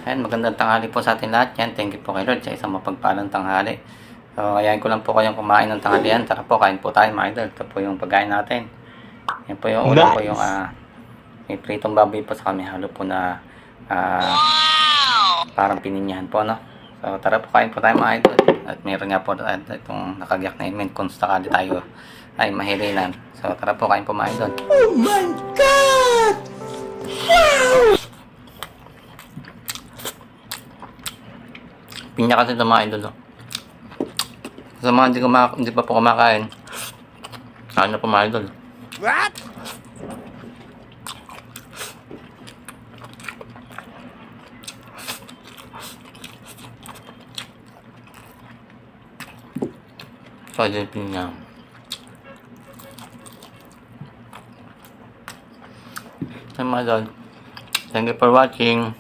Ayan, magandang tanghali po sa atin lahat yan. Thank you po kay Lord sa isang mapagpalang tanghali. So, ayayin ko lang po kayong kumain ng tanghalian. Tara po, kain po tayo mga idol. Ito po yung pagkain natin. Yan po yung ulam ko, yung may pritong baboy po sa kami. Halo po na parang pininyahan po, no? So, tara po, kain po tayo mga idol. At meron nga po itong nakagyak na imen kung sakali tayo ay mahilinan. So, tara po, kain po mga idol. Oh my God! Wow! Pinya kasi ito mga idol, no? Sa mga hindi pa po kumakain, ano po mga idol? What? So, ito yung pinya. So mga idol, thank you for watching.